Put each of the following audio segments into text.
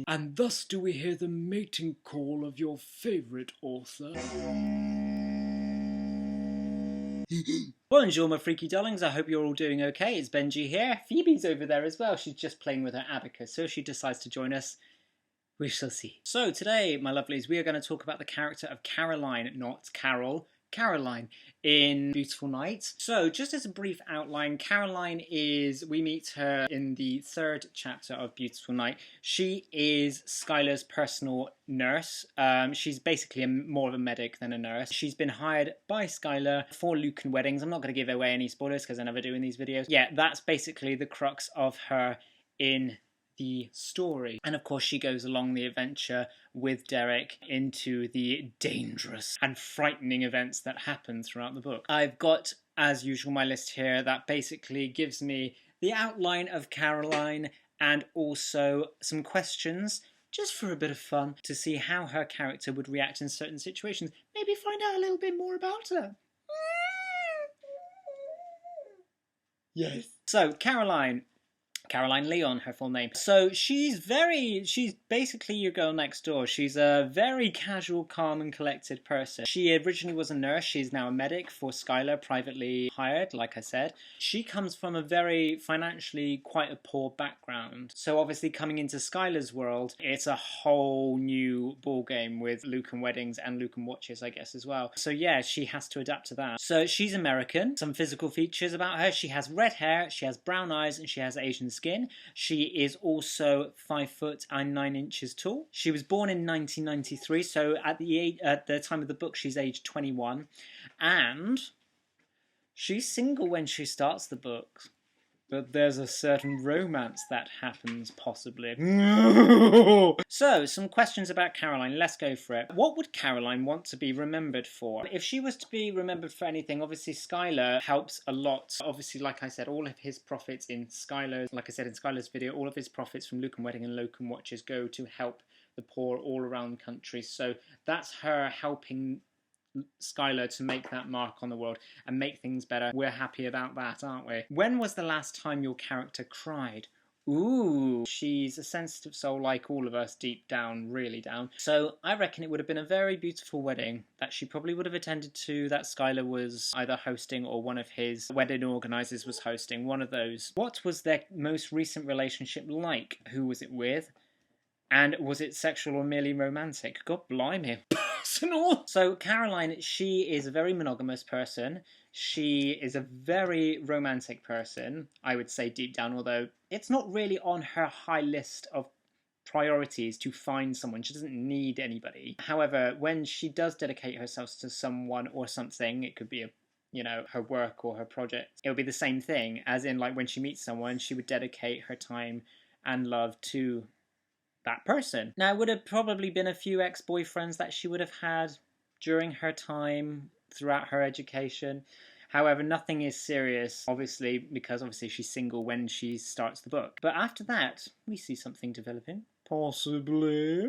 And thus do we hear the mating call of your favourite author. Bonjour, my freaky darlings. I hope you're all doing okay. It's Benji here. Phoebe's over there as well. She's just playing with her abacus, so if she decides to join us, we shall see. So today, my lovelies, we are going to talk about the character of Caroline, not Carol, Caroline, in Beautiful Night. So just as a brief outline, Caroline we meet her in the third chapter of Beautiful Night. She is Skylar's personal nurse. She's basically more of a medic than a nurse. She's been hired by Skylar for Lucan weddings. I'm not going to give away any spoilers because I never do in these videos. Yeah, that's basically the crux of her in the story. And of course she goes along the adventure with Derek into the dangerous and frightening events that happen throughout the book. I've got, as usual, my list here that basically gives me the outline of Caroline and also some questions just for a bit of fun to see how her character would react in certain situations. Maybe find out a little bit more about her. Yes. So Caroline Leon, her full name. So she's basically your girl next door. She's a very casual, calm and collected person. She originally was a nurse. She's now a medic for Skylar, privately hired, like I said. She comes from a very financially quite a poor background. So obviously coming into Skylar's world, it's a whole new ballgame with Lucan weddings and Lucan watches, I guess, as well. So yeah, she has to adapt to that. So she's American. Some physical features about her. She has red hair, she has brown eyes, and she has Asian skin. She is also 5 foot and 9 inches tall. She was born in 1993, so at the time of the book she's aged 21, and she's single when she starts the book. But there's a certain romance that happens, possibly. So, some questions about Caroline. Let's go for it. What would Caroline want to be remembered for? If she was to be remembered for anything, obviously Skylar helps a lot. Obviously, like I said, all of his profits in Skylar's, like I said in Skylar's video, all of his profits from Lucan Wedding and Lucan Watches go to help the poor all around the country. So that's her helping Skylar to make that mark on the world and make things better. We're happy about that, aren't we? When was the last time your character cried? Ooh, she's a sensitive soul like all of us, deep down, really down. So I reckon it would have been a very beautiful wedding that she probably would have attended to, that Skylar was either hosting or one of his wedding organisers was hosting, one of those. What was their most recent relationship like? Who was it with? And was it sexual or merely romantic? God blimey. Personal. So Caroline, she is a very monogamous person. She is a very romantic person, I would say deep down, although it's not really on her high list of priorities to find someone. She doesn't need anybody. However, when she does dedicate herself to someone or something, it could be her work or her project, it would be the same thing, as in like when she meets someone, she would dedicate her time and love to that person. Now, it would have probably been a few ex-boyfriends that she would have had during her time throughout her education. However, nothing is serious, obviously, because obviously she's single when she starts the book. But after that, we see something developing. Possibly.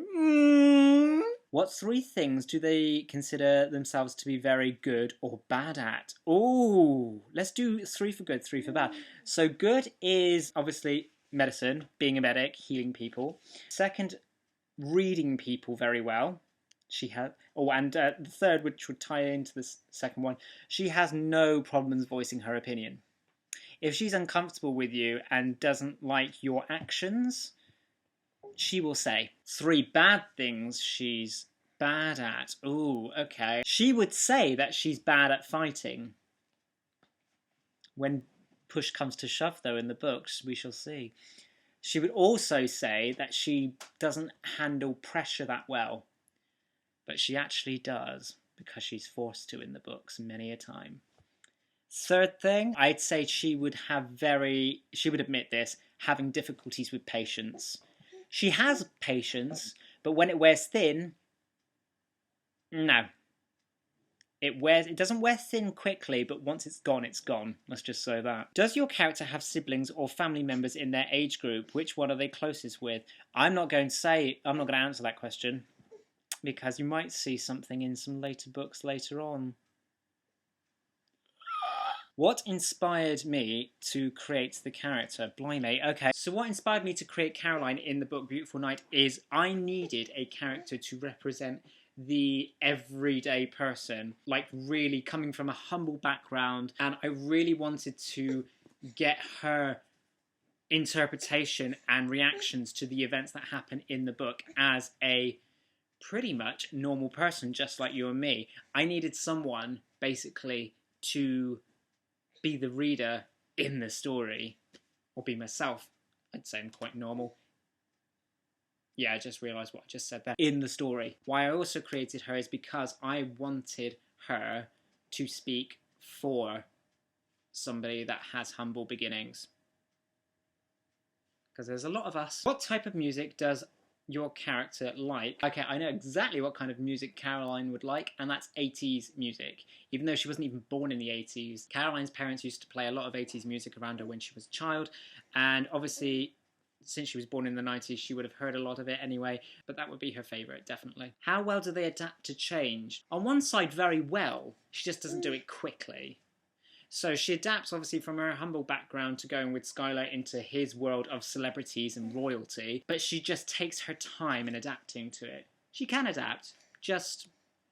What 3 things do they consider themselves to be very good or bad at? Oh, let's do 3 for good, 3 for bad. So good is obviously medicine, being a medic, healing people. Second, reading people very well. She has, the third, which would tie into the second one, she has no problems voicing her opinion. If she's uncomfortable with you and doesn't like your actions, she will say. 3 bad things she's bad at. Ooh, okay. She would say that she's bad at fighting. When push comes to shove, though, in the books, we shall see. She would also say that she doesn't handle pressure that well, but she actually does, because she's forced to in the books many a time. Third thing, I'd say she would admit this, having difficulties with patience. She has patience, but when it wears thin, no. It doesn't wear thin quickly, but once it's gone, it's gone. Let's just say that. Does your character have siblings or family members in their age group? Which one are they closest with? I'm not going to answer that question, because you might see something in some later books later on. What inspired me to create the character? Blimey, okay. So what inspired me to create Caroline in the book Beautiful Night is I needed a character to represent the everyday person, like really coming from a humble background, and I really wanted to get her interpretation and reactions to the events that happen in the book as a pretty much normal person, just like you and me. I needed someone, basically, to be the reader in the story, or be myself. I'd say I'm quite normal. Yeah, I just realised what I just said there. In the story. Why I also created her is because I wanted her to speak for somebody that has humble beginnings. Because there's a lot of us. What type of music does your character like? Okay, I know exactly what kind of music Caroline would like, and that's 80s music. Even though she wasn't even born in the 80s, Caroline's parents used to play a lot of 80s music around her when she was a child, and obviously, since she was born in the 90s, she would have heard a lot of it anyway, but that would be her favourite, definitely. How well do they adapt to change? On one side, very well. She just doesn't do it quickly. So she adapts, obviously, from her humble background to going with Skylar into his world of celebrities and royalty, but she just takes her time in adapting to it. She can adapt, just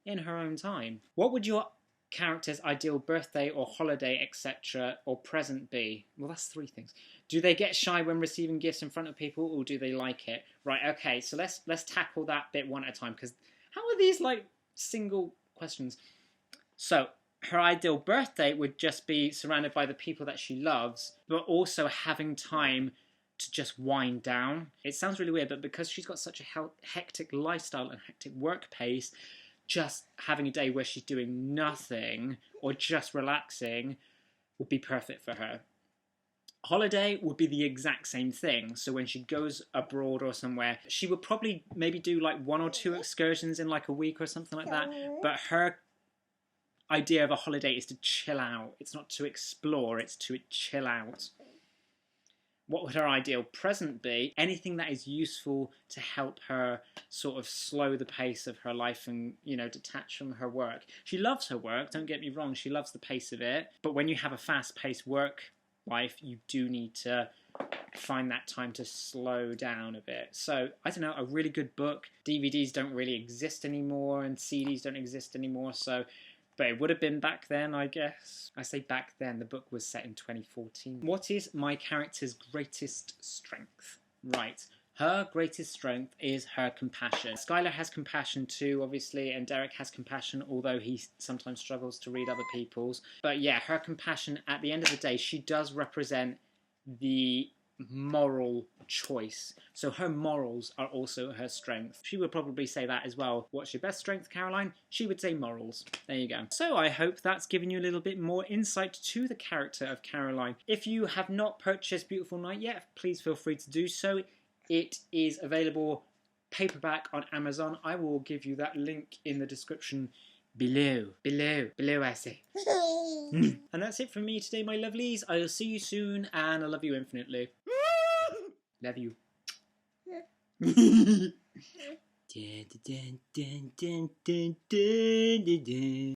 in her own time. What would your character's ideal birthday or holiday, etc., or present be? Well, that's 3 things. Do they get shy when receiving gifts in front of people, or do they like it? Right, okay, so let's tackle that bit one at a time, because how are these, like, single questions? So, her ideal birthday would just be surrounded by the people that she loves, but also having time to just wind down. It sounds really weird, but because she's got such a hectic lifestyle and hectic work pace, just having a day where she's doing nothing or just relaxing would be perfect for her. Holiday would be the exact same thing. So when she goes abroad or somewhere, she would probably maybe do like 1 or 2 excursions in like a week or something like that. But her idea of a holiday is to chill out. It's not to explore, it's to chill out. What would her ideal present be? Anything that is useful to help her sort of slow the pace of her life and, you know, detach from her work. She loves her work, don't get me wrong, she loves the pace of it. But when you have a fast-paced work life, you do need to find that time to slow down a bit. So, I don't know, a really good book. DVDs don't really exist anymore and CDs don't exist anymore, so... But it would have been back then, I guess. I say back then, the book was set in 2014. What is my character's greatest strength? Right. Her greatest strength is her compassion. Skylar has compassion too, obviously, and Derek has compassion, although he sometimes struggles to read other people's. But yeah, her compassion, at the end of the day, she does represent the moral choice. So her morals are also her strength. She would probably say that as well. What's your best strength, Caroline? She would say morals. There you go. So I hope that's given you a little bit more insight to the character of Caroline. If you have not purchased Beautiful Night yet, please feel free to do so. It is available paperback on Amazon. I will give you that link in the description below I say. And that's it from me today, my lovelies. I'll see you soon, and I love you infinitely. Love you. Dun, dun, dun, dun, dun, dun, dun, dun.